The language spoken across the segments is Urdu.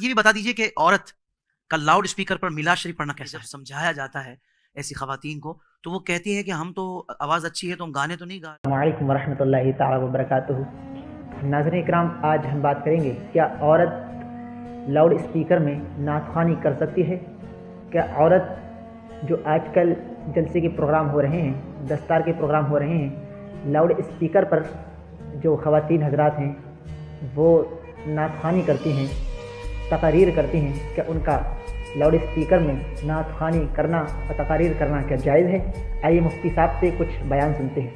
یہ بھی بتا دیجئے کہ عورت کا لاؤڈ اسپیکر پر میلاد شریف پڑھنا کیسا ہے؟ سمجھایا جاتا ہے ایسی خواتین کو تو وہ کہتی ہیں کہ ہم تو آواز اچھی ہے تو ہم گانے تو نہیں گا. السلام علیکم ورحمۃ اللہ تعالیٰ وبرکاتہ. ناظرین اکرام، آج ہم بات کریں گے کیا عورت لاؤڈ اسپیکر میں نعت خوانی کر سکتی ہے؟ کیا عورت جو آج کل جلسے کے پروگرام ہو رہے ہیں، دستار کے پروگرام ہو رہے ہیں، لاؤڈ اسپیکر پر جو خواتین حضرات ہیں وہ نعت خوانی کرتی ہیں، تقاریر کرتی ہیں، کیا ان کا لاؤڈ اسپیکر میں نعت خوانی کرنا اور تقاریر کرنا کیا جائز ہے؟ آئیے مفتی صاحب سے کچھ بیان سنتے ہیں.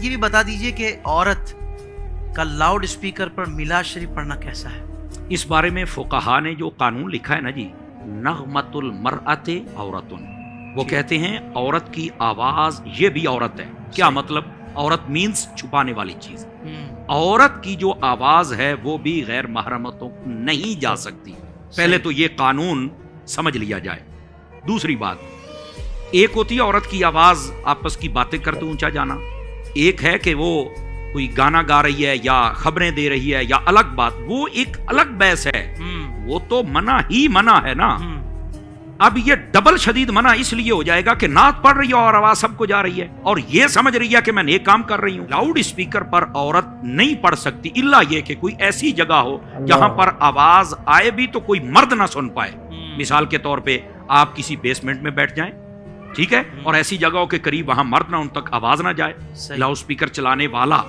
یہ بھی بتا دیجئے کہ عورت کا لاؤڈ اسپیکر پر میلاد شریف پڑھنا کیسا ہے؟ اس بارے میں فقہا نے جو قانون لکھا ہے نا جی، نغمۃ المرأۃ عورتن، وہ کہتے ہیں عورت کی آواز یہ بھی عورت ہے. کیا مطلب؟ عورت مینز چھپانے والی چیز. عورت کی جو آواز ہے وہ بھی غیر محرمتوں نہیں جا سکتی. پہلے تو یہ قانون سمجھ لیا جائے. دوسری بات، ایک ہوتی ہے عورت کی آواز آپس کی باتیں کرتے اونچا جانا، ایک ہے کہ وہ کوئی گانا گا رہی ہے یا خبریں دے رہی ہے یا الگ بات، وہ ایک الگ بحث ہے. وہ تو منع ہی منع ہے نا. اب یہ ڈبل شدید منع اس لیے ہو جائے گا کہ نعت پڑھ رہی ہے اور آواز سب کو جا رہی ہے اور یہ سمجھ رہی ہے کہ میں نیک کام کر رہی ہوں. لاؤڈ اسپیکر پر عورت نہیں پڑھ سکتی الا یہ کہ کوئی ایسی جگہ ہو جہاں پر آواز آئے بھی تو کوئی مرد نہ سن پائے. مثال کے طور پہ آپ کسی بیسمنٹ میں بیٹھ جائیں، ٹھیک ہے، اور ایسی جگہوں کے قریب وہاں مرد نہ، ان تک آواز نہ جائے. لاؤڈ اسپیکر چلانے والا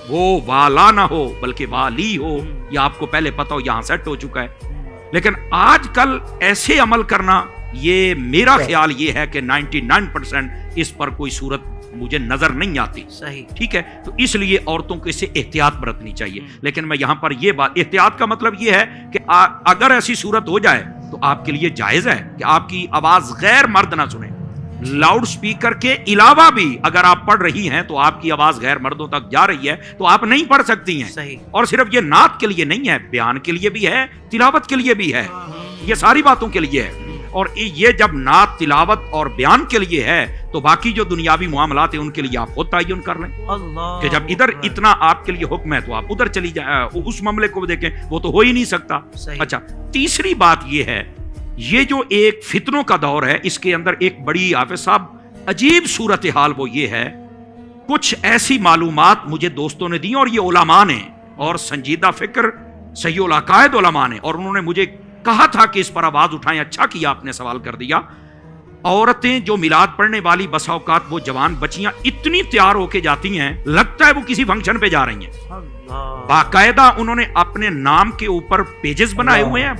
وہ والا نہ ہو بلکہ والی ہو، یا آپ کو پہلے پتا ہو یہاں سیٹ ہو چکا ہے. لیکن آج کل ایسے عمل کرنا، یہ میرا خیال یہ ہے کہ 99% اس پر کوئی صورت مجھے نظر نہیں آتی. صحیح، ٹھیک ہے. تو اس لیے عورتوں کو اس سے احتیاط برتنی چاہیے. لیکن میں یہاں پر یہ بات، احتیاط کا مطلب یہ ہے کہ اگر ایسی صورت ہو جائے تو آپ کے لیے جائز ہے کہ آپ کی آواز غیر مرد نہ سنیں. لاؤڈ سپیکر کے علاوہ بھی اگر آپ پڑھ رہی ہیں تو آپ کی آواز غیر مردوں تک جا رہی ہے تو آپ نہیں پڑھ سکتی ہیں. صحیح. اور صرف یہ نعت کے لیے نہیں ہے، بیان کے لیے بھی ہے، تلاوت کے لیے بھی ہے، یہ ساری باتوں کے لیے ہے. اور یہ جب نعت، تلاوت اور بیان کے لیے ہے تو باقی جو دنیاوی معاملات ہیں ان کے لیے آپ خود تعین کر لیں کہ جب ادھر اتنا آپ کے لیے حکم ہے تو آپ ادھر چلی جائیں، اس معاملے کو دیکھیں. وہ تو ہو ہی نہیں سکتا. اچھا، تیسری بات یہ ہے، یہ جو ایک فتنوں کا دور ہے اس کے اندر ایک بڑی حافظ صاحب عجیب صورتحال وہ یہ ہے، کچھ ایسی معلومات مجھے دوستوں نے دی اور یہ علماء نے اور سنجیدہ فکر صحیح العقائد علماء نے، اور انہوں نے مجھے کہا تھا کہ اس پر آواز اٹھائیں. اچھا کیا آپ نے سوال کر دیا. عورتیں جو میلاد پڑھنے والی بسا اوقات وہ جوان بچیاں اتنی تیار ہو کے جاتی ہیں لگتا ہے وہ کسی فنکشن پہ جا رہی ہیں. باقاعدہ انہوں نے اپنے نام کے اوپر پیجز بنائے ہوئے ہیں،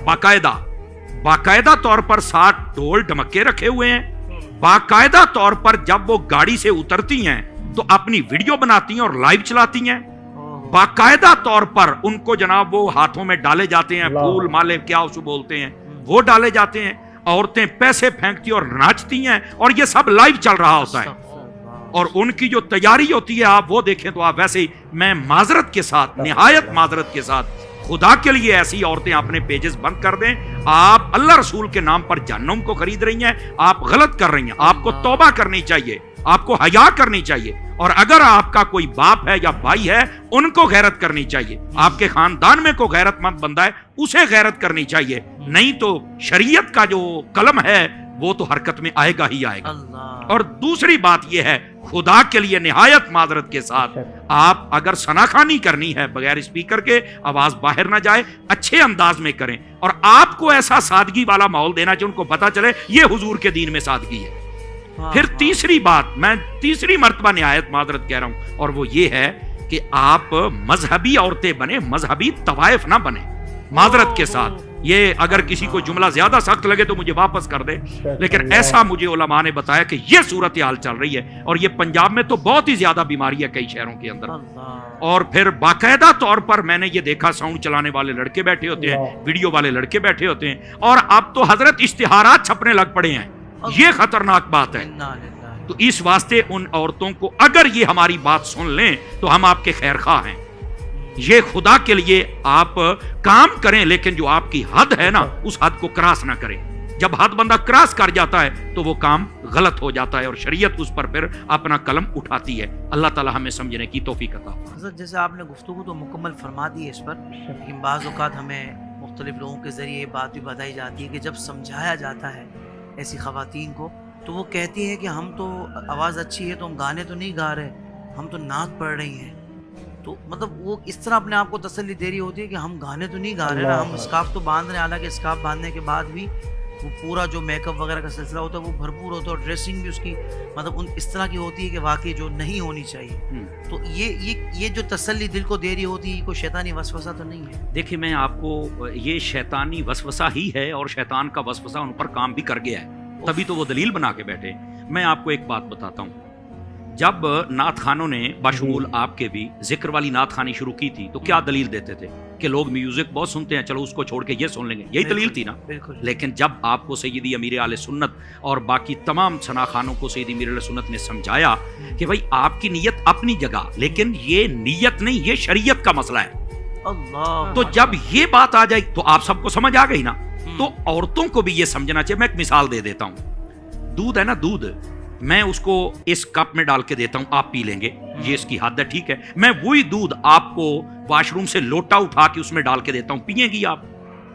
باقاعدہ طور پر 60 ڈھول ڈمکے رکھے ہوئے ہیں. باقاعدہ طور پر جب وہ گاڑی سے اترتی ہیں تو اپنی ویڈیو بناتی ہیں اور لائیو چلاتی ہیں. باقاعدہ طور پر ان کو جناب وہ ہاتھوں میں ڈالے جاتے ہیں پھول مالے، کیا اسے بولتے ہیں، وہ ڈالے جاتے ہیں. عورتیں پیسے پھینکتی اور ناچتی ہیں اور یہ سب لائیو چل رہا ہوتا ہے. اور ان کی جو تیاری ہوتی ہے آپ وہ دیکھیں تو آپ ویسے ہی، میں معذرت کے ساتھ، نہایت معذرت کے ساتھ، خدا کے لیے ایسی عورتیں اپنے پیجز بند کر دیں. آپ اللہ رسول کے نام پر جہنم کو خرید رہی ہیں، آپ غلط کر رہی ہیں. آپ کو توبہ کرنی چاہیے، آپ کو حیا کرنی چاہیے. اور اگر آپ کا کوئی باپ ہے یا بھائی ہے ان کو غیرت کرنی چاہیے. آپ کے خاندان میں کوئی غیرت مند بندہ ہے اسے غیرت کرنی چاہیے. نہیں تو شریعت کا جو قلم ہے وہ تو حرکت میں آئے گا ہی آئے گا. اور دوسری بات یہ ہے، خدا کے لیے نہایت معذرت کے ساتھ، آپ اگر ثناخوانی کرنی ہے بغیر اسپیکر کے، آواز باہر نہ جائے، اچھے انداز میں کریں. اور آپ کو ایسا سادگی والا ماحول دینا چاہیے، ان کو پتا چلے یہ حضور کے دین میں سادگی ہے. پھر تیسری بات، میں تیسری مرتبہ نہایت معذرت کہہ رہا ہوں، اور وہ یہ ہے کہ آپ مذہبی عورتیں بنیں، مذہبی طوائف نہ بنیں. معذرت کے ساتھ، یہ اگر کسی کو جملہ زیادہ سخت لگے تو مجھے واپس کر دے، لیکن ایسا مجھے علماء نے بتایا کہ یہ صورتحال چل رہی ہے. اور یہ پنجاب میں تو بہت ہی زیادہ بیماری ہے، کئی شہروں کے اندر. اور پھر باقاعدہ طور پر میں نے یہ دیکھا، ساؤنڈ چلانے والے لڑکے بیٹھے ہوتے ہیں، ویڈیو والے لڑکے بیٹھے ہوتے ہیں، اور اب تو حضرت اشتہارات چھپنے لگ پڑے ہیں. یہ خطرناک بات ہے. تو اس واسطے ان عورتوں کو، اگر یہ ہماری بات سن لیں تو ہم آپ کے خیر خواہ ہیں. یہ خدا کے لیے آپ کام کریں، لیکن جو آپ کی حد ہے نا اس حد کو کراس نہ کریں. جب حد بندہ کراس کر جاتا ہے تو وہ کام غلط ہو جاتا ہے اور شریعت اس پر پھر اپنا قلم اٹھاتی ہے. اللہ تعالی ہمیں سمجھنے کی توفیق عطا فرمائے. حضرت جیسے آپ نے گفتگو تو مکمل فرما دی ہے اس پر، لیکن بعض اوقات ہمیں مختلف لوگوں کے ذریعے یہ بات بھی بتائی جاتی ہے کہ جب سمجھایا جاتا ہے ایسی خواتین کو تو وہ کہتی ہیں کہ ہم تو آواز اچھی ہے تو ہم گانے تو نہیں گا رہے، ہم تو نعت پڑھ رہی ہیں. تو مطلب وہ اس طرح اپنے آپ کو تسلی دے رہی ہوتی ہے کہ ہم گانے تو نہیں گا رہے نا، ہم اسکارف تو باندھ رہے ہیں. حالانکہ اسکارف باندھنے کے بعد بھی وہ پورا جو میک اپ وغیرہ کا سلسلہ ہوتا ہے وہ بھرپور ہوتا ہے، اور ڈریسنگ بھی اس کی مطلب اس طرح کی ہوتی ہے کہ واقعی جو نہیں ہونی چاہیے. تو یہ جو تسلی دل کو دے رہی ہوتی ہے، کوئی شیطانی وسوسہ تو نہیں ہے؟ دیکھیں میں آپ کو یہ شیطانی وسوسہ ہی ہے، اور شیطان کا وسوسہ ان پر کام بھی کر گیا ہے، تبھی تو وہ دلیل بنا کے بیٹھے. میں آپ کو ایک بات بتاتا ہوں، جب نعت خانوں نے بشمول آپ کے بھی ذکر والی نعت خانی شروع کی تھی تو کیا دلیل دیتے تھے کہ لوگ میوزک بہت سنتے ہیں، چلو اس کو چھوڑ کے یہ سن لیں گے، یہی دلیل تھی نا. لیکن جب آپ کو سیدی امیر اہل سنت اور باقی تمام ثنا خانوں کو سیدی امیر اہل سنت نے سمجھایا کہ بھائی آپ کی نیت اپنی جگہ، لیکن یہ نیت نہیں، یہ شریعت کا مسئلہ ہے. تو جب یہ بات آ جائے تو آپ سب کو سمجھ آ گئی نا. تو عورتوں کو بھی یہ سمجھنا چاہیے. میں ایک مثال دے دیتا ہوں. دودھ ہے نا، دودھ میں اس کو اس کپ میں ڈال کے دیتا ہوں، آپ پی لیں گے، یہ اس کی حد ہے، ٹھیک ہے. میں وہی دودھ آپ کو واش روم سے لوٹا اٹھا کے اس میں ڈال کے دیتا ہوں، پیئیں گی آپ؟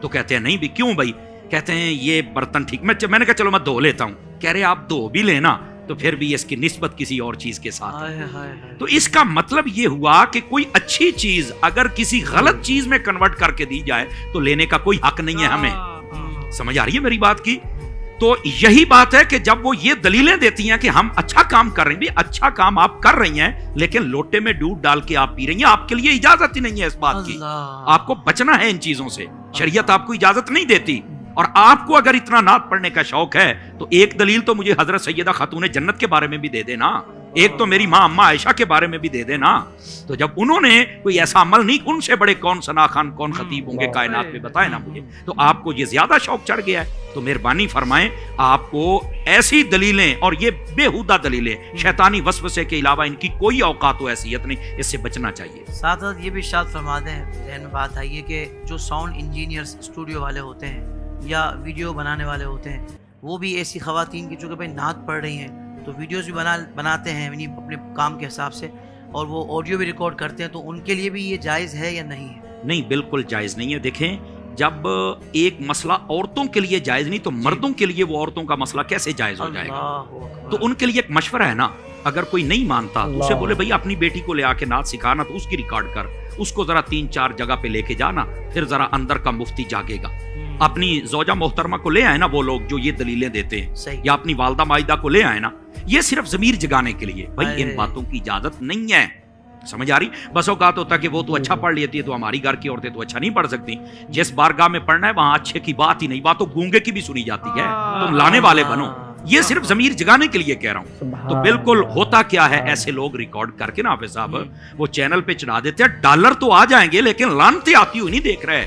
تو کہتے ہیں نہیں بھی. کیوں بھائی؟ کہتے ہیں یہ برتن ٹھیک. میں نے کہا چلو میں دھو لیتا ہوں. کہہ رہے آپ دھو بھی لینا تو پھر بھی اس کی نسبت کسی اور چیز کے ساتھ ہے. تو اس کا مطلب یہ ہوا کہ کوئی اچھی چیز اگر کسی غلط چیز میں کنورٹ کر کے دی جائے تو لینے کا کوئی حق نہیں ہے ہمیں. سمجھ آ رہی ہے میری بات کی؟ تو یہی بات ہے کہ جب وہ یہ دلیلیں دیتی ہیں کہ ہم اچھا کام کر رہے ہیں، بھی اچھا کام آپ کر رہی ہیں لیکن لوٹے میں دودھ ڈال کے آپ پی رہی ہیں، آپ کے لیے اجازت ہی نہیں ہے اس بات کی. آپ کو بچنا ہے ان چیزوں سے، شریعت آپ کو اجازت نہیں دیتی. اور آپ کو اگر اتنا نعت پڑھنے کا شوق ہے تو ایک دلیل تو مجھے حضرت سیدہ خاتون جنت کے بارے میں بھی دے دینا، ایک تو میری ماں اماں عائشہ کے بارے میں بھی دے دینا. تو جب انہوں نے کوئی ایسا عمل نہیں، ان سے بڑے کون ثنا خان کون خطیب ہوں گے کائنات میں، بتائے نا مجھے. تو آپ کو یہ زیادہ شوق چڑھ گیا ہے تو مہربانی فرمائیں آپ کو ایسی دلیلیں اور یہ بےہودہ دلیلیں شیطانی وسوسے کے علاوہ ان کی کوئی اوقات و حیثیت نہیں، اس سے بچنا چاہیے. ساتھ ساتھ یہ بھی ارشاد فرما دیں، ذہن میں بات آئی ہے کہ جو ساؤنڈ انجینئرز اسٹوڈیو والے ہوتے ہیں یا ویڈیو بنانے والے ہوتے ہیں، وہ بھی ایسی خواتین کی جو کہ بھائی نعت پڑھ رہی ہیں تو ویڈیوز بھی بناتے ہیں یعنی اپنے کام کے حساب سے، اور وہ آڈیو بھی ریکارڈ کرتے ہیں. تو ان کے لیے بھی یہ جائز ہے یا نہیں ہے؟ نہیں، بالکل جائز نہیں ہے. دیکھیں جب ایک مسئلہ عورتوں کے لیے جائز نہیں تو مردوں کے لیے وہ عورتوں کا مسئلہ کیسے جائز ہو جائے گا؟ تو ان کے لیے ایک مشورہ ہے نا، اگر کوئی نہیں مانتا تو اسے بولے بھائی اپنی بیٹی کو لے آ کے نعت سکھانا، تو اس کی ریکارڈ کر، اس کو ذرا 3-4 جگہ پہ لے کے جانا، پھر ذرا اندر کا مفتی جاگے گا. اپنی زوجہ محترمہ کو لے آئے نا وہ لوگ جو یہ دلیلیں دیتے ہیں، یا اپنی والدہ مائدہ کو لے آئے نا، یہ صرف ضمیر جگانے کے لیے. بھائی ان باتوں کی اجازت نہیں ہے. سمجھ آ رہی؟ بس اوقات ہوتا کہ وہ تو اچھا پڑھ لیتی ہے تو ہماری گھر کی عورتیں تو اچھا نہیں پڑھ سکتی. جس بارگاہ میں پڑھنا ہے وہاں اچھے کی بات ہی نہیں، بات تو گونگے کی بھی سنی جاتی ہے. تم لانے والے بنو. یہ صرف ضمیر جگانے کے لیے کہہ رہا ہوں. تو بالکل ہوتا کیا ہے، ایسے لوگ ریکارڈ کر کے نا حافظ صاحب وہ چینل پہ چڑھا دیتے ہیں. ڈالر تو آ جائیں گے لیکن لعنتیں آتی ہوئی نہیں دیکھ رہے.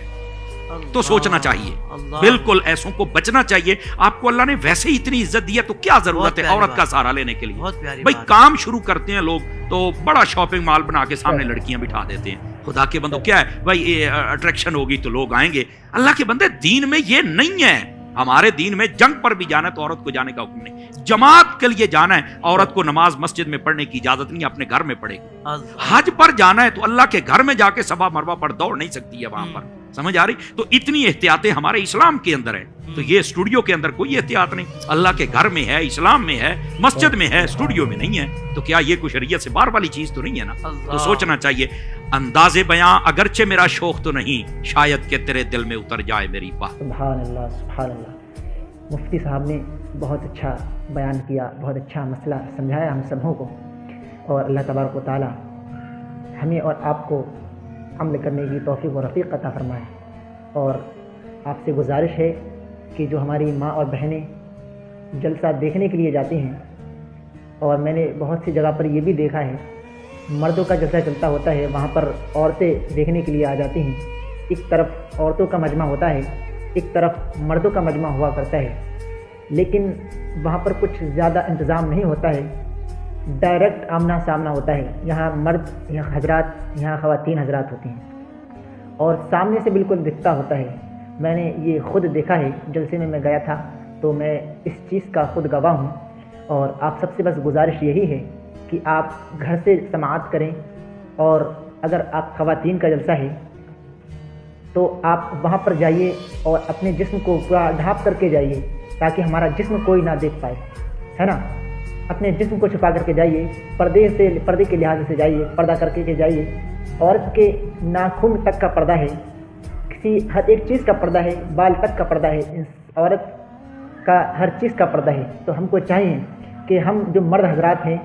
تو سوچنا چاہیے، بالکل ایسوں کو بچنا چاہیے. آپ کو اللہ نے ویسے ہی اتنی عزت دی ہے تو کیا ضرورت ہے عورت کا سہارا لینے کے لیے؟ بھائی کام شروع کرتے ہیں لوگ تو بڑا شاپنگ مال بنا کے سامنے لڑکیاں بٹھا دیتے ہیں. خدا کے بندو کیا ہے بھائی، اٹریکشن ہوگی تو لوگ آئیں گے. اللہ کے بندے دین میں یہ نہیں ہے. ہمارے دین میں جنگ پر بھی جانا ہے تو عورت کو جانے کا حکم نہیں. جماعت کے لیے جانا ہے، عورت کو نماز مسجد میں پڑھنے کی اجازت نہیں، اپنے گھر میں پڑھے گی. حج پر جانا ہے تو اللہ کے گھر میں جا کے صفا مروہ پر دوڑ نہیں سکتی ہے وہاں پر. سمجھ آ رہی؟ تو اتنی احتیاطیں ہمارے اسلام کے اندر ہے. تو یہ اسٹوڈیو کے اندر کوئی احتیاط نہیں. اللہ کے گھر میں ہے، اسلام میں ہے، مسجد میں ہے، اسٹوڈیو میں نہیں ہے. تو کیا یہ کوئی شریعت سے باہر والی چیز تو نہیں ہے نا؟ تو سوچنا چاہیے. انداز بیاں اگرچہ میرا شوق تو نہیں، شاید کہ تیرے دل میں اتر جائے میری بات. سبحان اللہ، سبحان اللہ. مفتی صاحب نے بہت اچھا بیان کیا، بہت اچھا مسئلہ سمجھایا ہم سبھوں کو، اور اللہ تبارک و تعالی ہمیں اور آپ کو عمل کرنے کی توفیق و رفیق عطا فرمائے. اور آپ سے گزارش ہے کہ جو ہماری ماں اور بہنیں جلسہ دیکھنے کے لیے جاتی ہیں، اور میں نے بہت سی جگہ پر یہ بھی دیکھا ہے مردوں کا جلسہ چلتا ہوتا ہے، وہاں پر عورتیں دیکھنے کے لیے آ جاتی ہیں. ایک طرف عورتوں کا مجمع ہوتا ہے، ایک طرف مردوں کا مجمع ہوا کرتا ہے، لیکن وہاں پر کچھ زیادہ انتظام نہیں ہوتا ہے. ڈائریکٹ آمنا سامنا ہوتا ہے. یہاں مرد، یہاں حضرات، یہاں خواتین حضرات ہوتی ہیں، اور سامنے سے بالکل دکھتا ہوتا ہے. میں نے یہ خود دیکھا ہے، جلسے میں گیا تھا تو میں اس چیز کا خود گواہ ہوں. اور آپ سب سے بس گزارش یہی ہے کہ آپ گھر سے سماعت کریں، اور اگر آپ خواتین کا جلسہ ہے تو آپ وہاں پر جائیے اور اپنے جسم کو پورا ڈھانپ کر کے جائیے تاکہ ہمارا جسم کوئی نہ دیکھ پائے، ہے نا. اپنے جسم کو چھپا کر کے جائیے، پردے کے لحاظ سے جائیے، پردہ کر کے جائیے. عورت کے ناخن تک کا پردہ ہے، ہر ایک چیز کا پردہ ہے، بال تک کا پردہ ہے، عورت کا ہر چیز کا پردہ ہے. تو ہم کو چاہیے کہ ہم جو مرد حضرات ہیں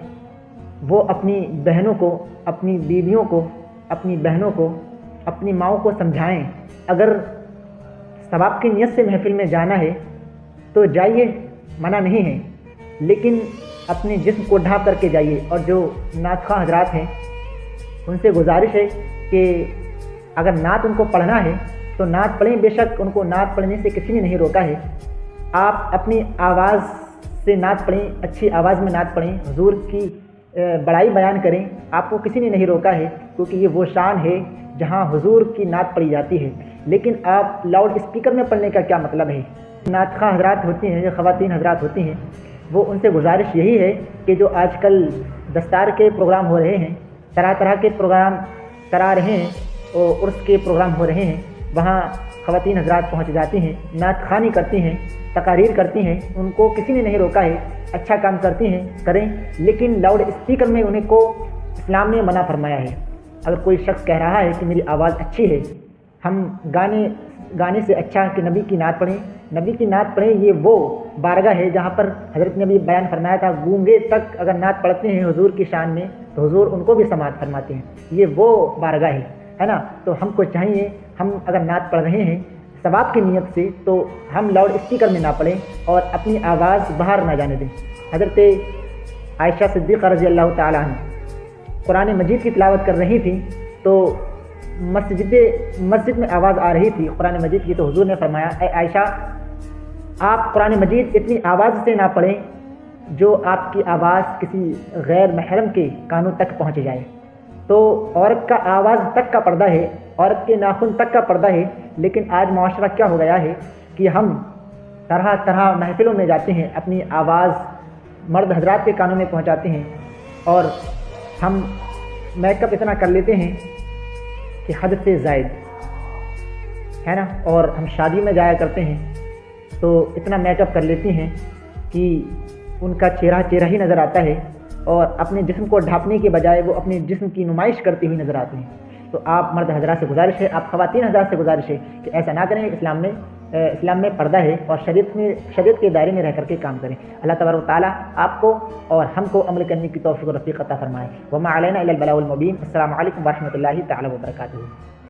وہ اپنی بہنوں کو، اپنی بیویوں کو، اپنی بہنوں کو، اپنی ماؤں کو سمجھائیں. اگر ثواب کی نیت سے محفل میں جانا ہے تو جائیے، منع نہیں ہے، لیکن اپنے جسم کو ڈھانپ کر کے جائیے. اور جو نعت خواہ حضرات ہیں ان سے گزارش ہے کہ اگر نعت ان کو پڑھنا ہے تو نعت پڑھیں، بے شک ان کو نعت پڑھنے سے کسی نے نہیں روکا ہے. آپ اپنی آواز سے نعت پڑھیں، اچھی آواز میں نعت پڑھیں، حضور کی بڑائی بیان کریں، آپ کو کسی نے نہیں روکا ہے، کیونکہ یہ وہ شان ہے جہاں حضور کی نعت پڑھی جاتی ہے. لیکن آپ لاؤڈ اسپیکر میں پڑھنے کا کیا مطلب ہے؟ نعت خواہ حضرات ہوتی ہیں، جو خواتین حضرات ہوتی ہیں، وہ ان سے گزارش یہی ہے کہ جو آج کل دستار کے پروگرام ہو رہے ہیں، طرح طرح کے پروگرام کرا رہے ہیں اور عرس کے پروگرام ہو رہے ہیں، وہاں خواتین حضرات پہنچ جاتی ہیں، نعت خوانی کرتی ہیں، تقاریر کرتی ہیں. ان کو کسی نے نہیں روکا ہے، اچھا کام کرتی ہیں، کریں، لیکن لاؤڈ اسپیکر میں انہیں کو اسلام نے منع فرمایا ہے. اگر کوئی شخص کہہ رہا ہے کہ میری آواز اچھی ہے، ہم گانے سے اچھا کہ نبی کی نعت پڑھیں، نبی کی نعت پڑھیں. یہ وہ بارگاہ ہے جہاں پر حضرت نے بھی بیان فرمایا تھا، گونگے تک اگر نعت پڑھتے ہیں حضور کی شان میں تو حضور ان کو بھی سماعت فرماتے ہیں. یہ وہ بارگاہ ہے نا. تو ہم کو چاہیے، ہم اگر نعت پڑھ رہے ہیں ثواب کی نیت سے، تو ہم لاؤڈ اسپیکر میں نہ پڑھیں اور اپنی آواز باہر نہ جانے دیں. حضرت عائشہ صدیقہ رضی اللہ تعالیٰ عنہ قرآن مجید کی تلاوت کر رہی تھیں تو مسجد میں آواز آ رہی تھی قرآن مجید کی، تو حضور نے فرمایا، اے عائشہ آپ قرآن مجید اتنی آواز سے نہ پڑھیں جو آپ کی آواز کسی غیر محرم کے کانوں تک پہنچ جائے. تو عورت کا آواز تک کا پردہ ہے، عورت کے ناخن تک کا پردہ ہے. لیکن آج معاشرہ کیا ہو گیا ہے کہ ہم طرح طرح محفلوں میں جاتے ہیں، اپنی آواز مرد حضرات کے کانوں میں پہنچاتے ہیں اور ہم میک اپ اتنا کر لیتے ہیں کہ حد سے زائد، ہے نا. اور ہم شادی میں جایا کرتے ہیں تو اتنا میک اپ کر لیتی ہیں کہ ان کا چہرہ ہی نظر آتا ہے، اور اپنے جسم کو ڈھانپنے کے بجائے وہ اپنے جسم کی نمائش کرتی ہوئی نظر آتے ہیں. تو آپ مرد حضرات سے گزارش ہے، آپ خواتین حضرات سے گزارش ہے کہ ایسا نہ کریں. اسلام میں پردہ ہے اور شریعت کے دائرے میں رہ کر کے کام کریں. اللہ تبارک و تعالیٰ آپ کو اور ہم کو عمل کرنے کی توفیق و رفیق عطا فرمائے. وما علینا الا البلاغ المبین. السلام علیکم ورحمۃ اللہ تعالیٰ وبرکاتہ.